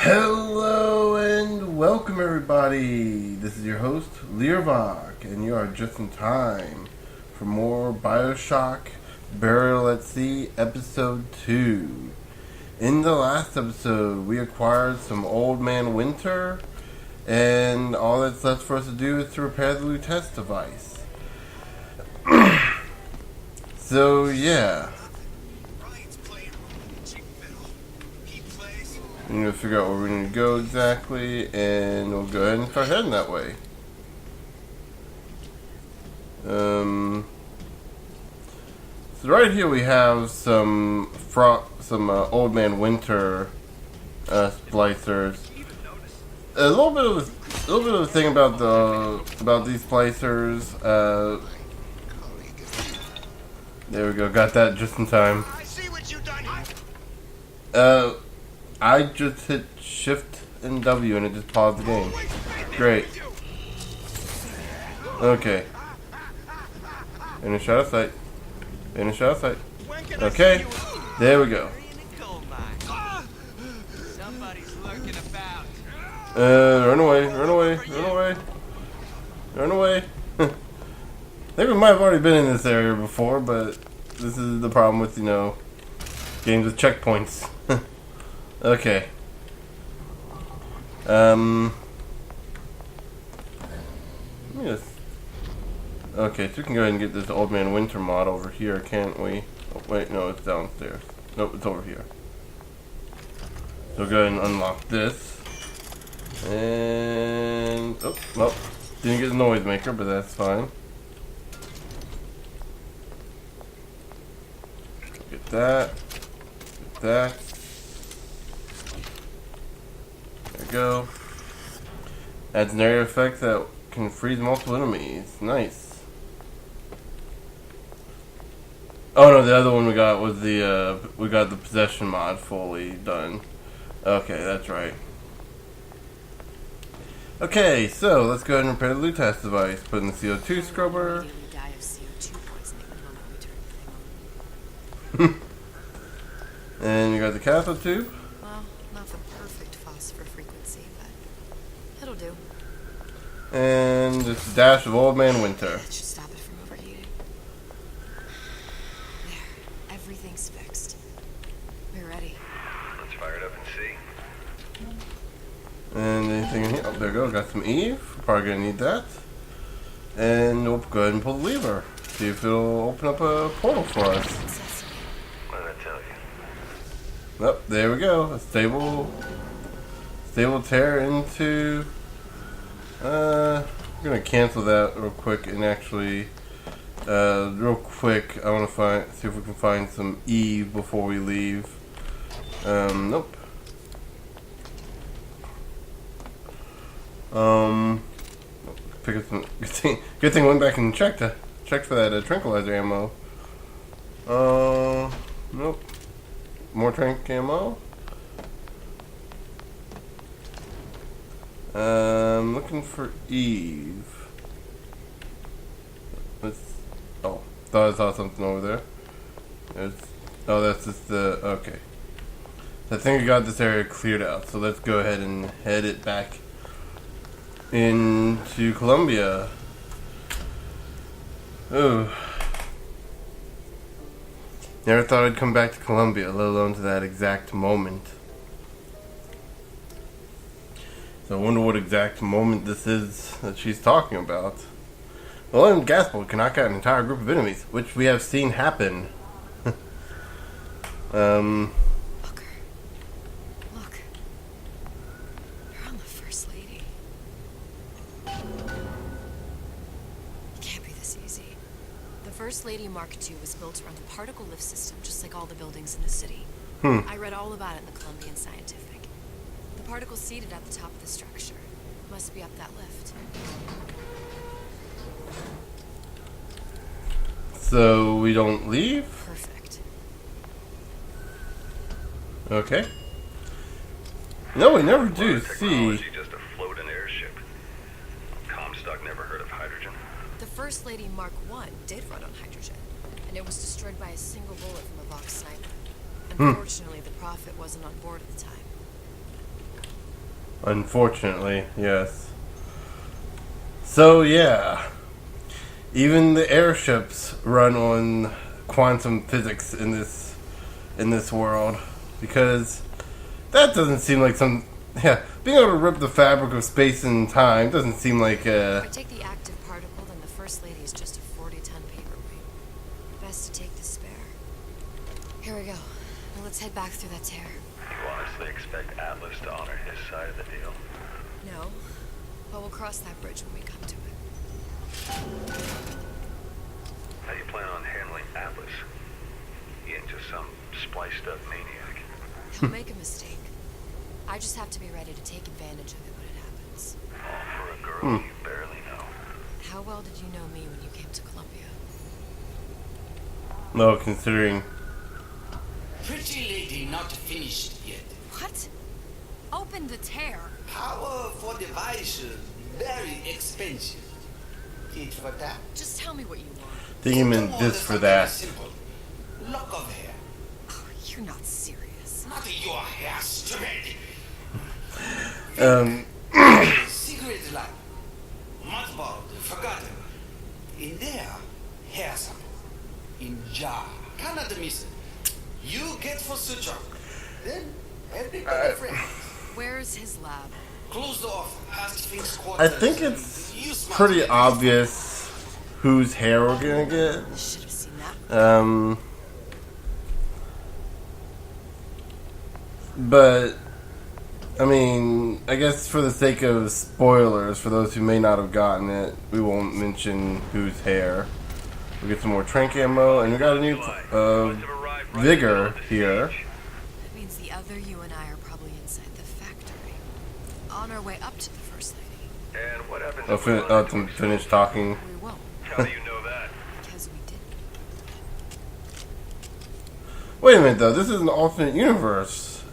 Hello and welcome everybody. This is your host, Learvok, and you are just in time for more Bioshock Burial at Sea Episode 2. In the last episode, we acquired some Old Man Winter, and all that's left for us to do is to repair the Lutece device. So, yeah. I'm going to figure out where we're going to go exactly, and we'll go ahead and start heading that way. So right here we have some Old Man Winter splicers. A little bit of a thing about these splicers. There we go, got that just in time. I see what you done. I just hit Shift and W and it just paused the game. Great. Okay. Finish out of sight. Finish out of sight. Okay. There we go. Somebody's lurking about. Run away, run away, run away. Run away. I think we might have already been in this area before, but this is the problem with, games with checkpoints. Okay. Yes. Okay, so we can go ahead and get this Old Man Winter mod over here, can't we? Oh, wait, no, it's downstairs. Nope, it's over here. So go ahead and unlock this. And... oh, well, didn't get the noisemaker, but that's fine. Get that. Get that. There we go. Adds an area effect that can freeze multiple enemies. Nice. Oh no, the other one we got was we got the possession mod fully done. Okay, that's right. Okay, so let's go ahead and repair the Lutece device. Put in the CO2 scrubber. And you got the cathode tube. Well, not the perfect phosphor frequency, but it'll do. And just a dash of Old Man Winter. That should stop it from overheating. There, everything's fixed. We're ready. Let's fire it up and see. And anything in here? Oh, there we go. Got some Eve. Probably gonna need that. And we'll go ahead and pull the lever. See if it'll open up a portal for us. What did I tell you? Oh, there we go. A stable tear into... I'm gonna cancel that real quick and actually... real quick, I want to see if we can find some Eve before we leave. Nope. Pick up some... Good thing I went back and checked for that tranquilizer ammo. Nope. More trank ammo. Looking for Eve. Oh, thought I saw something over there. Oh, that's just the... okay. I think we got this area cleared out, so let's go ahead and head it back into Colombia. Oh. Never thought I'd come back to Colombia, let alone to that exact moment. So I wonder what exact moment this is that she's talking about. Well, in Gaspol can knock out an entire group of enemies, which we have seen happen. Look. You're on the First Lady. It can't be this easy. The First Lady Mark II was built around a particle lift system, just like all the buildings in the city. I read all about it in the Colombian Scientific. The particle's seated at the top of the structure. It must be up that lift. So we don't leave? Perfect. Okay. No, we never do see. Just a floating airship. Comstock never heard of hydrogen. The First Lady Mark I did run on hydrogen, and it was destroyed by a single bullet from a Vox sniper. Unfortunately, the Prophet wasn't on board at the time. Unfortunately, yes. So yeah, even the airships run on quantum physics in this world, because that doesn't seem like some. Yeah, being able to rip the fabric of space and time doesn't seem like If I take the active particle, then the First Lady is just a 40-ton paperweight. Best to take the spare. Here we go. Now let's head back through that tear. You honestly expect Atlas to honor his side of the deal? No, but we'll cross that bridge when we come to it. How do you plan on handling Atlas? He ain't just some spliced up maniac. He'll make a mistake. I just have to be ready to take advantage of it when it happens. All for a girl you barely know. How well did you know me when you came to Colombia? no, considering. Pretty lady not finished yet. What? Open the tear. Power for device very expensive. Did for that? Just tell me what you want. Think you meant this for that. Simple. Lock of hair. Oh, you're not serious. Not your hair straight. Cigarette light. Mothballed, forgotten. In there, hair sample. In jar. Cannot miss it. You get for suture. Then everybody friends. Where's his lab? Closed off past Fink's I quarters. think it's You smart pretty lady. obvious whose hair we're gonna get. Should have seen that. But I mean, I guess for the sake of spoilers, for those who may not have gotten it, we won't mention whose hair. We get some more trank ammo, and we got a new vigor here. That means the other you and I are probably inside the factory. On our way up to the First Lady. And what happens I'll if we run into to him finish soon? talking. We won't, How do you know that? because we didn't. Wait a minute, though. This is an alternate universe,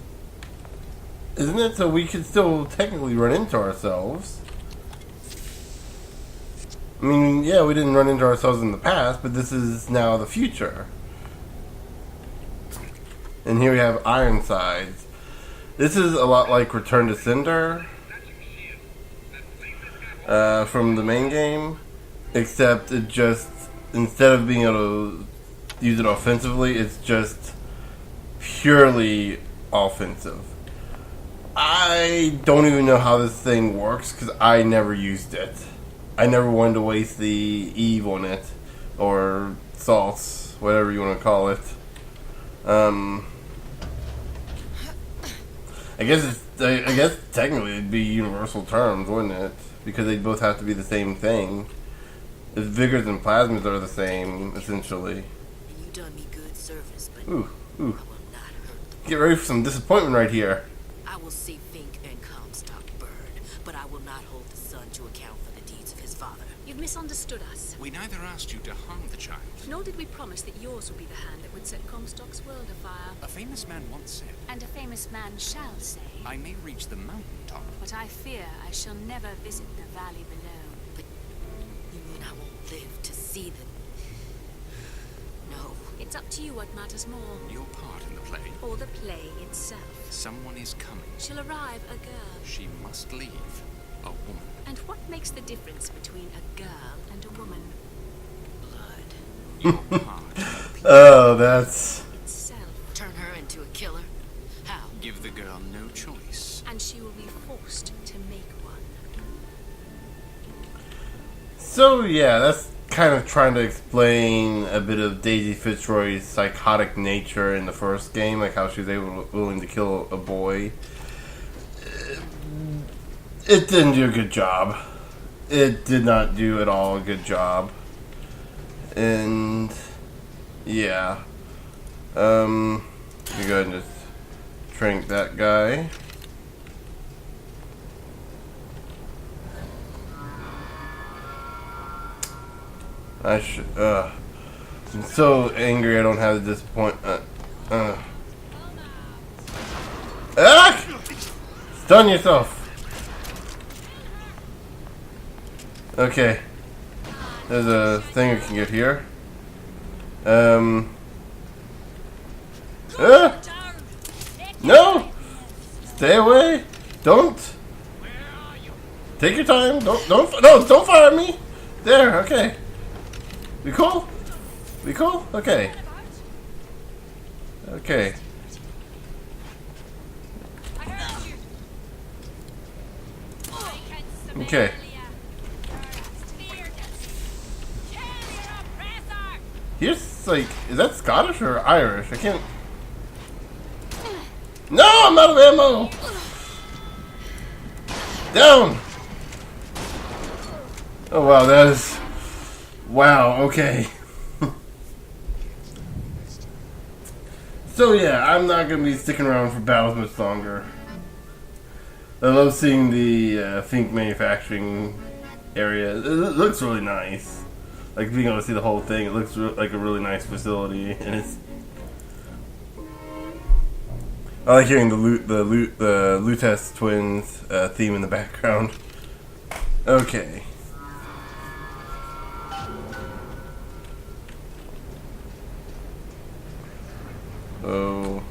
isn't it? So we could still technically run into ourselves. I mean, yeah, we didn't run into ourselves in the past, but this is now the future. And here we have Ironsides. This is a lot like Return to Cinder from the main game, except it just, instead of being able to use it offensively, it's just purely offensive. I don't even know how this thing works because I never used it. I never wanted to waste the Eve on it, or salts, whatever you want to call it. I guess technically it'd be universal terms, wouldn't it? Because they both have to be the same thing. If vigors and plasmas are the same, essentially. And you done me good service, but Ooh. I will not hurt the Get ready for some disappointment right here. I will see Fink and Comstock burn, but I will not hold the son to account for the deeds of his father. You've misunderstood us. We neither asked you to harm the child. Nor did we promise that yours would be the hand that would set Comstock's world afire. A famous man once said, And a famous man shall say. I may reach the mountaintop. But I fear I shall never visit the valley below. But you mean I won't live to see the... No. It's up to you what matters more. Your part in the play. Or the play itself. Someone is coming. She'll arrive a girl. She must leave. A woman. And what makes the difference between a girl and a woman? Blood. Your part. Oh, that's... Itself. Turn her into a killer? How? Give the girl no choice. And she will be forced to make one. So, yeah, that's kind of trying to explain a bit of Daisy Fitzroy's psychotic nature in the first game, like how she was willing to kill a boy. It didn't do a good job. It did not do at all a good job. And, yeah. Let me go ahead and just trank that guy. I'm so angry I don't have the disappointment. Stun yourself! Okay. There's a thing we can get here. No! Stay away! Don't! Take your time. Don't fire at me. There. Okay. We cool? We cool? Okay. Okay. Okay. Here's like, is that Scottish or Irish? I can't. No, I'm out of ammo. Down. Oh wow, that is. Wow. Okay. So yeah, I'm not gonna be sticking around for battles much longer. I love seeing the Fink manufacturing area. It looks really nice. Like being able to see the whole thing, it looks like a really nice facility, and it's. I like hearing the Lutes twins theme in the background. Okay. So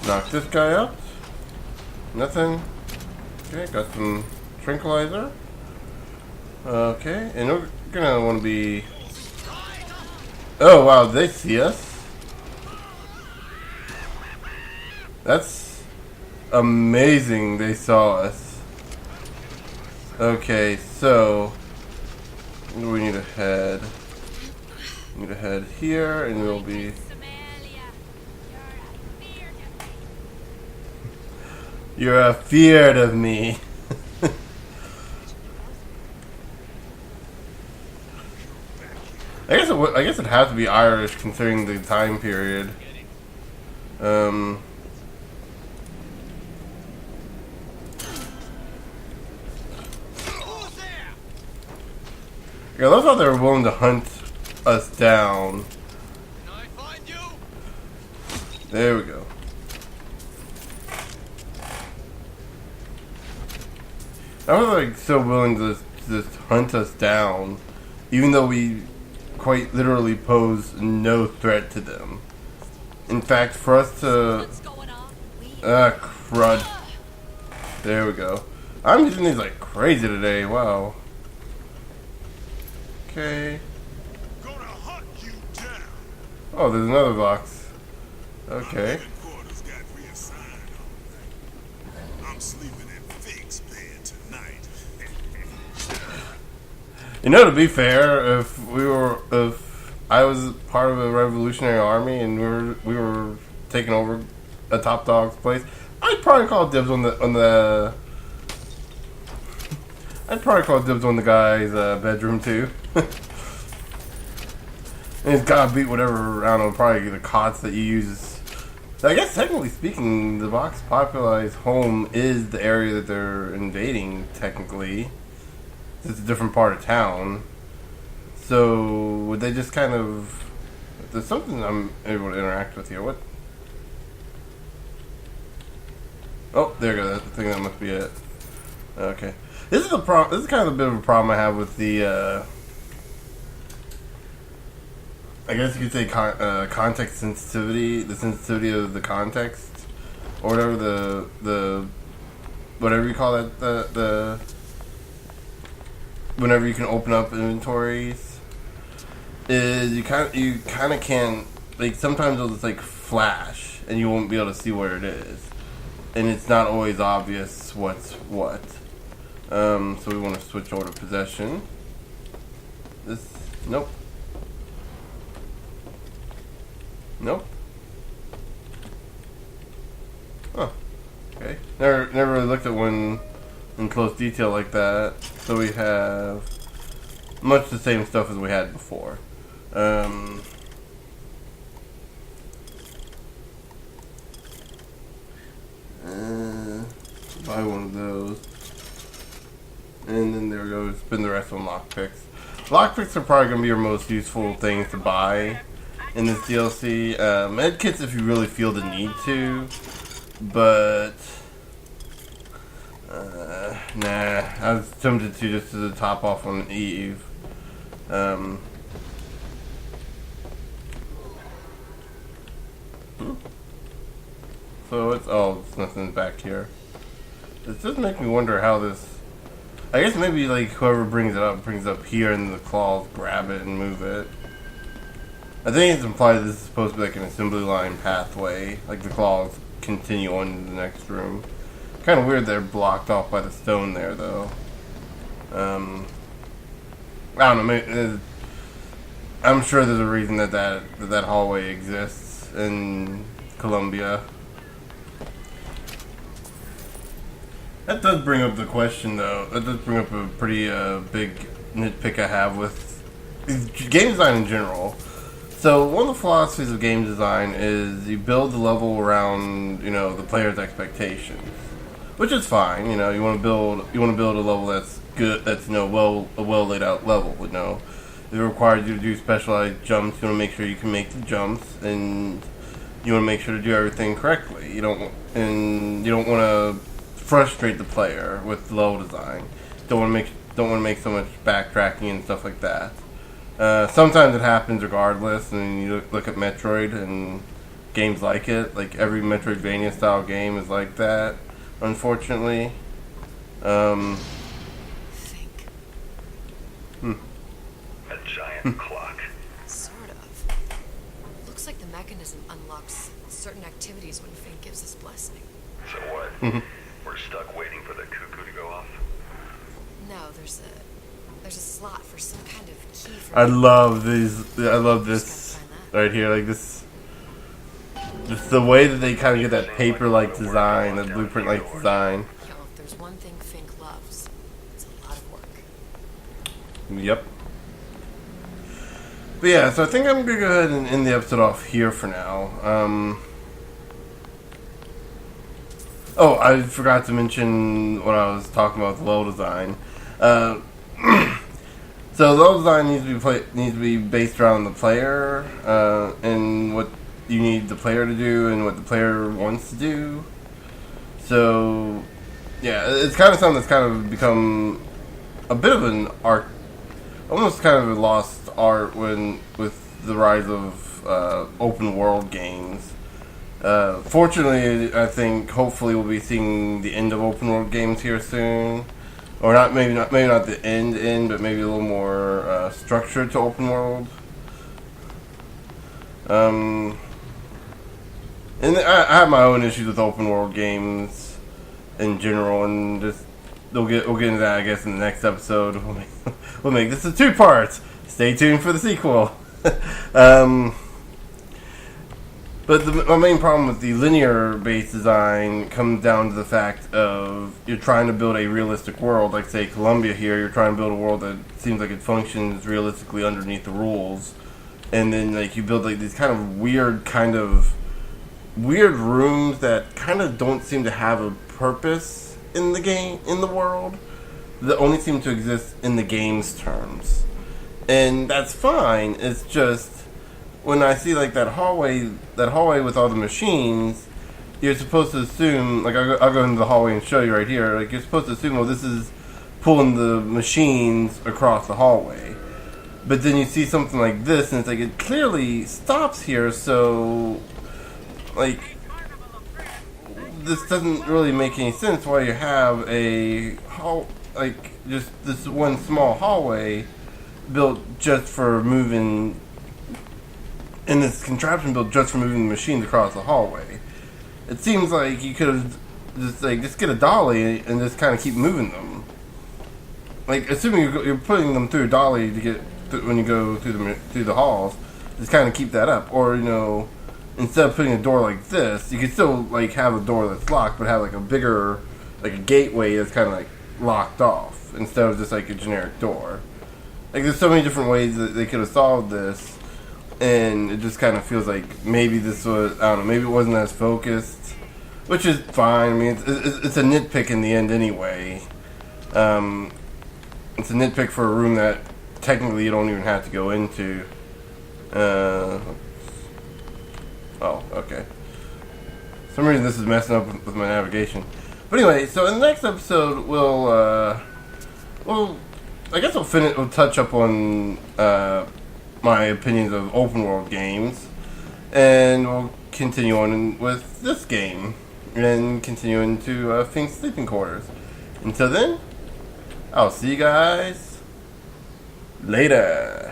knock this guy out. Nothing. Okay, got some tranquilizer. Okay, and we're gonna want to be. Oh wow, they see us. That's amazing. They saw us. Okay, so we need to head. We need to head here, and we'll be. You're afeared of me. I guess it has to be Irish considering the time period. Yeah, I love how they're willing to hunt us down. Can I find you? There we go. I was like so willing to just hunt us down, even though we quite literally pose no threat to them. In fact, for us to crud. There we go. I'm using these like crazy today. Wow. Okay. Gonna hunt you down. Oh, there's another box. Okay. Headquarters got reassigned on me. I'm sleeping in Fink's bed tonight. You know, to be fair, if I was part of a revolutionary army and we were taking over a top dog's place, I'd probably call dibs on the. I'd probably call dibs on the guy's bedroom too. And he's gotta beat whatever, I don't know, probably the cots that you use. I guess technically speaking, the Vox Populai's home is the area that they're invading, technically. It's a different part of town. So, would they just kind of... There's something I'm able to interact with here. What? Oh, there you go. That's the thing. That must be it. Okay. This is This is kind of a bit of a problem I have with the. I guess you could say context sensitivity, the sensitivity of the context, or whatever the whatever you call that the whenever you can open up inventories, is you kind of can't, like, sometimes it'll just like flash and you won't be able to see where it is, and it's not always obvious what's what. So we want to switch order possession. Nope. Nope. Huh. Okay. Never really looked at one in close detail like that. So we have much the same stuff as we had before. Buy one of those. And then there we go, spend the rest on lockpicks. Lockpicks are probably going to be your most useful things to buy in this DLC. Medkits if you really feel the need to. But, nah, I was tempted to just to top off on Eve. So it's, oh, it's nothing back here. It does make me wonder how this. I guess maybe like whoever brings it up here, and the claws grab it and move it. I think it's implied that this is supposed to be like an assembly line pathway. Like the claws continue on to the next room. Kind of weird they're blocked off by the stone there, though. I don't know. Maybe, I'm sure there's a reason that hallway exists in Colombia. That does bring up the question, though. That does bring up a pretty big nitpick I have with game design in general. So one of the philosophies of game design is you build the level around, the player's expectations, which is fine. You want to build a level that's good, that's a well laid out level. If it requires you to do specialized jumps, you want to make sure you can make the jumps, and you want to make sure to do everything correctly. You don't want to frustrate the player with level design. Don't want to make so much backtracking and stuff like that. Sometimes it happens regardless, and you look at Metroid and games like it. Like every Metroidvania style game is like that, unfortunately. Think. A giant clock. Sort of. Looks like the mechanism unlocks certain activities when Fink gives his blessing. So what? We're stuck waiting for the cuckoo to go off? No, there's a slot for some kind of key for I love this Just gotta find that. right here. Like this, just the way that they kind of get that paper-like design, that blueprint-like design. Yo, if there's one thing Fink loves, it's a lot of work. Yep. But yeah, so I think I'm gonna go ahead and end the episode off here for now. Oh, I forgot to mention when I was talking about the level design. So level design needs to be based around the player and what you need the player to do and what the player wants to do. So yeah, it's kind of something that's kind of become a bit of an art, almost kind of a lost art with the rise of open world games. Fortunately, I think hopefully we'll be seeing the end of open world games here soon. Or maybe not the end, but maybe a little more structure to open world. And I have my own issues with open world games in general, and just we'll get into that, I guess, in the next episode. We'll make this a 2 parts. Stay tuned for the sequel. But my main problem with the linear-based design comes down to the fact of you're trying to build a realistic world. Like, say, Colombia here, you're trying to build a world that seems like it functions realistically underneath the rules. And then, like, you build, like, these kind of weird rooms that kind of don't seem to have a purpose in the game, in the world, that only seem to exist in the game's terms. And that's fine. It's just, when I see like that hallway with all the machines, you're supposed to assume, like I'll go into the hallway and show you right here, like you're supposed to assume, well, this is pulling the machines across the hallway. But then you see something like this, and it's like, it clearly stops here, so, like, this doesn't really make any sense why you have just this one small hallway built just for moving, and this contraption built just for moving the machines across the hallway. It seems like you could have just get a dolly and just kind of keep moving them. Like, assuming you're putting them through a dolly to get when you go through the halls, just kind of keep that up. Or instead of putting a door like this, you could still like have a door that's locked, but have like a bigger, like a gateway that's kind of like locked off instead of just like a generic door. Like, there's so many different ways that they could have solved this. And it just kind of feels like maybe this was, I don't know, maybe it wasn't as focused, which is fine. I mean, it's a nitpick in the end anyway. It's a nitpick for a room that technically you don't even have to go into. Oh, okay. For some reason this is messing up with my navigation. But anyway, so in the next episode, I guess we'll touch up on, my opinions of open world games, and we'll continue on with this game. and continue into Fink's sleeping quarters. Until then, I'll see you guys later.